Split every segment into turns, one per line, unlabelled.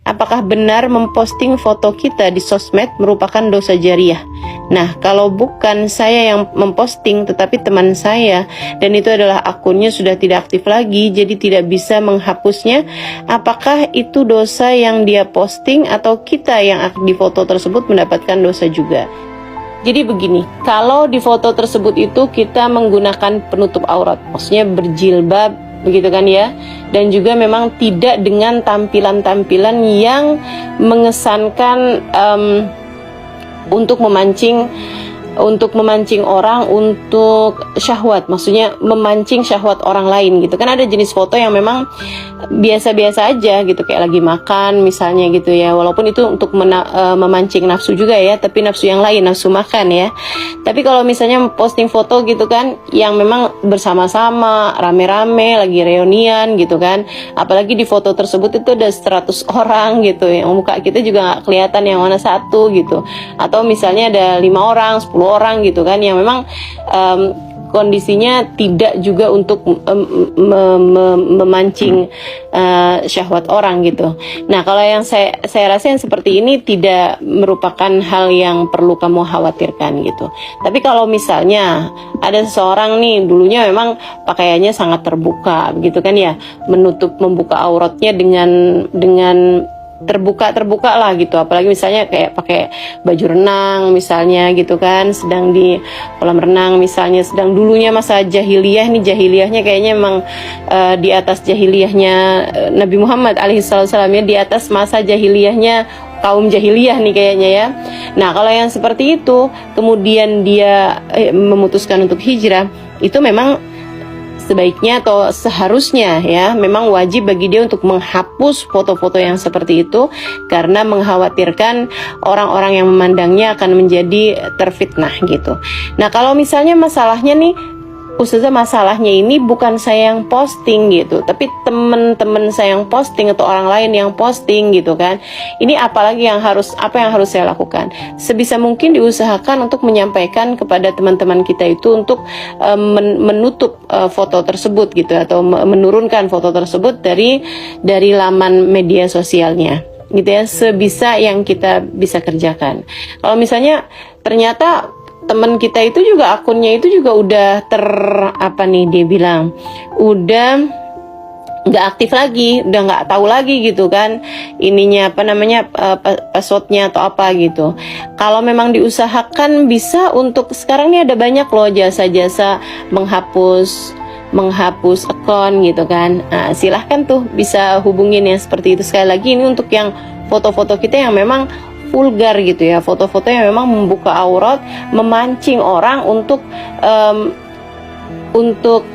apakah benar memposting foto kita di sosmed merupakan dosa jariah? Nah, kalau bukan saya yang memposting tetapi teman saya, dan itu adalah akunnya sudah tidak aktif lagi, jadi tidak bisa menghapusnya, apakah itu dosa yang dia posting atau kita yang di foto tersebut mendapatkan dosa juga? Jadi begini, kalau di foto tersebut itu kita menggunakan penutup aurat, maksudnya berjilbab, begitu kan ya, dan juga memang tidak dengan tampilan-tampilan yang mengesankan untuk memancing orang untuk syahwat, maksudnya memancing syahwat orang lain gitu kan. Ada jenis foto yang memang biasa-biasa aja gitu, kayak lagi makan misalnya gitu ya, walaupun itu untuk memancing nafsu juga ya, tapi nafsu yang lain, nafsu makan ya. Tapi kalau misalnya posting foto gitu kan yang memang bersama-sama rame-rame lagi reunian gitu kan, apalagi di foto tersebut itu ada 100 orang gitu, yang muka kita juga nggak kelihatan yang mana satu gitu, atau misalnya ada 5 orang, 10 orang gitu kan, yang memang kondisinya tidak juga untuk memancing syahwat orang gitu. Nah, kalau yang saya rasa yang seperti ini tidak merupakan hal yang perlu kamu khawatirkan gitu. Tapi kalau misalnya ada seseorang nih dulunya memang pakaiannya sangat terbuka gitu kan ya, membuka auratnya dengan terbuka lah gitu, apalagi misalnya kayak pakai baju renang misalnya gitu kan, sedang di kolam renang misalnya, sedang dulunya masa jahiliyahnya kayaknya memang di atas jahiliyahnya Nabi Muhammad alaihissalam ya, di atas masa jahiliyahnya kaum jahiliyah nih kayaknya ya. Nah, kalau yang seperti itu kemudian dia memutuskan untuk hijrah, itu memang sebaiknya atau seharusnya ya memang wajib bagi dia untuk menghapus foto-foto yang seperti itu, karena mengkhawatirkan orang-orang yang memandangnya akan menjadi terfitnah gitu. Nah, kalau misalnya masalahnya nih, Ustazah, masalahnya ini bukan saya yang posting gitu, tapi teman-teman saya yang posting atau orang lain yang posting gitu kan. Ini apa yang harus saya lakukan? Sebisa mungkin diusahakan untuk menyampaikan kepada teman-teman kita itu untuk menutup foto tersebut gitu, atau menurunkan foto tersebut dari laman media sosialnya gitu ya, sebisa yang kita bisa kerjakan. Kalau misalnya ternyata teman kita itu juga akunnya itu juga udah udah nggak aktif lagi, udah nggak tahu lagi gitu kan ininya passwordnya atau apa gitu. Kalau memang diusahakan bisa, untuk sekarang ini ada banyak loh jasa-jasa menghapus akun gitu kan. Nah, silahkan tuh bisa hubungin yang seperti itu. Sekali lagi ini untuk yang foto-foto kita yang memang vulgar gitu ya, foto-foto yang memang membuka aurat, memancing orang untuk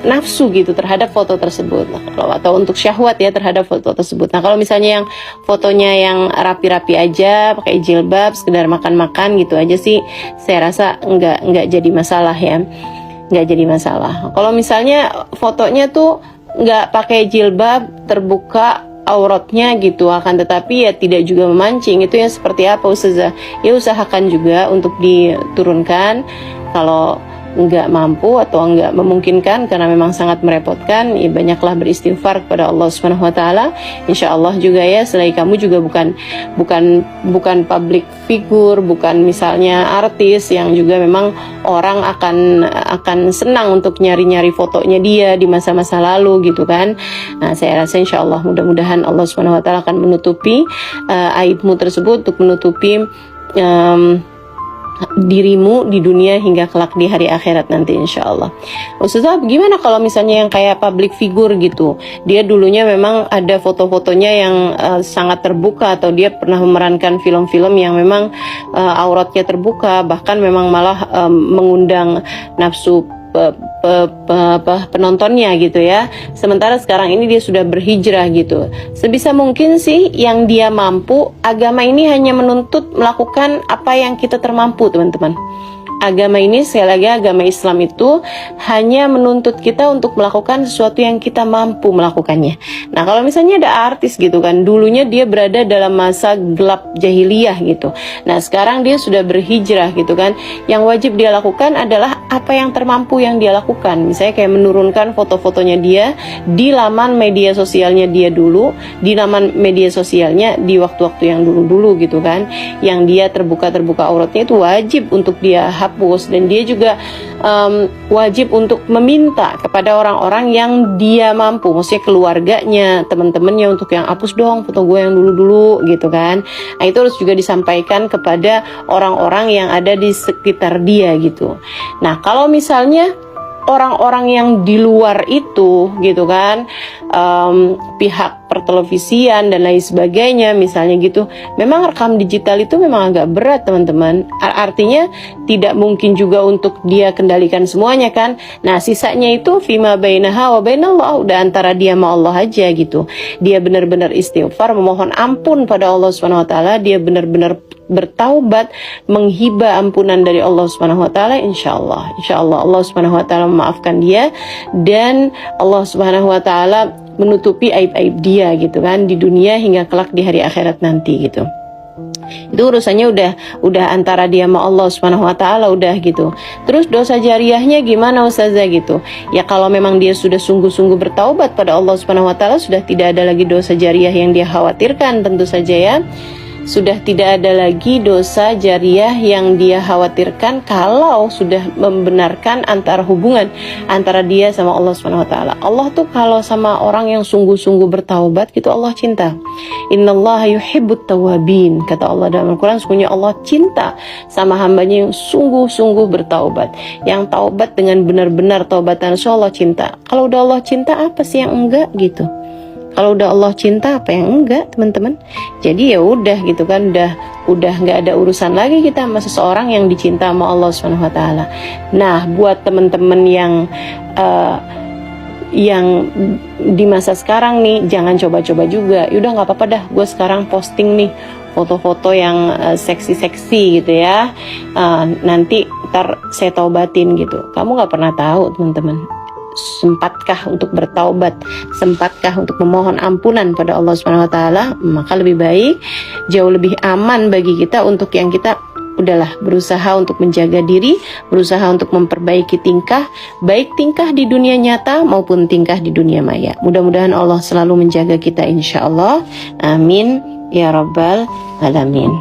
nafsu gitu terhadap foto tersebut, atau untuk syahwat ya terhadap foto tersebut. Nah, kalau misalnya yang fotonya yang rapi-rapi aja, pakai jilbab, sekedar makan-makan gitu aja sih, saya rasa nggak jadi masalah ya, nggak jadi masalah. Kalau misalnya fotonya tuh nggak pakai jilbab, terbuka auratnya gitu, akan tetapi ya tidak juga memancing, itu yang seperti apa Ustazah? Ya usahakan juga untuk diturunkan. Kalau nggak mampu atau nggak memungkinkan karena memang sangat merepotkan, ya banyaklah beristighfar kepada Allah Subhanahu Wa Taala. Insya Allah juga ya, selain kamu juga bukan public figure, bukan misalnya artis yang juga memang orang akan senang untuk nyari-nyari fotonya dia di masa-masa lalu gitu kan. Nah, saya rasa insya Allah mudah-mudahan Allah Subhanahu Wa Taala akan menutupi aibmu tersebut, untuk menutupi dirimu di dunia hingga kelak di hari akhirat nanti insya Allah. Ustazah, gimana kalau misalnya yang kayak public figure gitu, dia dulunya memang ada foto-fotonya yang sangat terbuka, atau dia pernah memerankan film-film yang memang auratnya terbuka, bahkan memang malah mengundang nafsu penontonnya gitu ya. Sementara sekarang ini dia sudah berhijrah gitu. Sebisa mungkin sih yang dia mampu, agama ini hanya menuntut melakukan apa yang kita termampu teman-teman. agama ini, sekali lagi agama Islam itu hanya menuntut kita untuk melakukan sesuatu yang kita mampu melakukannya. Nah, kalau misalnya ada artis gitu kan, dulunya dia berada dalam masa gelap jahiliyah gitu. Nah, sekarang dia sudah berhijrah gitu kan. Yang wajib dia lakukan adalah apa yang termampu yang dia lakukan. Misalnya kayak menurunkan foto-fotonya dia di laman media sosialnya dia dulu, di laman media sosialnya di waktu-waktu yang dulu-dulu gitu kan. Yang dia terbuka auratnya itu wajib untuk dia hapus, dan dia juga wajib untuk meminta kepada orang-orang yang dia mampu, maksudnya keluarganya, teman-temannya, untuk yang hapus dong foto gue yang dulu-dulu gitu kan. Nah, itu harus juga disampaikan kepada orang-orang yang ada di sekitar dia gitu. Nah, kalau misalnya orang-orang yang di luar itu gitu kan, pihak pertelevisian dan lain sebagainya misalnya gitu, memang rekam digital itu memang agak berat teman-teman. Artinya tidak mungkin juga untuk dia kendalikan semuanya kan. Nah, sisanya itu fima bainaha wa bainallah, udah antara dia sama Allah aja gitu. Dia benar-benar istighfar, memohon ampun pada Allah Subhanahu wa taala, dia benar-benar bertaubat, menghibah ampunan dari Allah Subhanahu wa taala, insyaallah Allah Subhanahu wa taala memaafkan dia, dan Allah Subhanahu wa taala menutupi aib-aib dia gitu kan di dunia hingga kelak di hari akhirat nanti gitu. Itu urusannya udah antara dia sama Allah Subhanahu wa taala udah gitu. Terus dosa jariahnya gimana Ustazah gitu? Ya kalau memang dia sudah sungguh-sungguh bertaubat pada Allah Subhanahu wa taala, sudah tidak ada lagi dosa jariah yang dia khawatirkan tentu saja ya. Sudah tidak ada lagi dosa jariah yang dia khawatirkan kalau sudah membenarkan antara hubungan antara dia sama Allah Subhanahu wa taala. Allah tuh kalau sama orang yang sungguh-sungguh bertaubat gitu, Allah cinta. Innallaha yuhibbut tawwabin, kata Allah dalam Al-Qur'an, sesungguhnya Allah cinta sama hambanya yang sungguh-sungguh bertaubat, yang taubat dengan benar-benar taubatan. So Allah cinta. Kalau udah Allah cinta, apa sih yang enggak gitu? Kalau udah Allah cinta, apa yang enggak, teman-teman? Jadi ya udah gitu kan, udah nggak ada urusan lagi kita sama seseorang yang dicinta sama Allah Subhanahu wa taala. Nah, buat teman-teman yang di masa sekarang nih, jangan coba-coba juga. Yaudah nggak apa-apa dah, gue sekarang posting nih foto-foto yang seksi-seksi gitu ya. Nanti ntar saya taubatin gitu. Kamu nggak pernah tahu, teman-teman. Sempatkah untuk bertaubat, sempatkah untuk memohon ampunan pada Allah Subhanahu wa taala? Maka lebih baik, jauh lebih aman bagi kita untuk yang kita udahlah berusaha untuk menjaga diri, berusaha untuk memperbaiki tingkah, baik tingkah di dunia nyata maupun tingkah di dunia maya. Mudah-mudahan Allah selalu menjaga kita insyaallah. Amin ya rabbal alamin.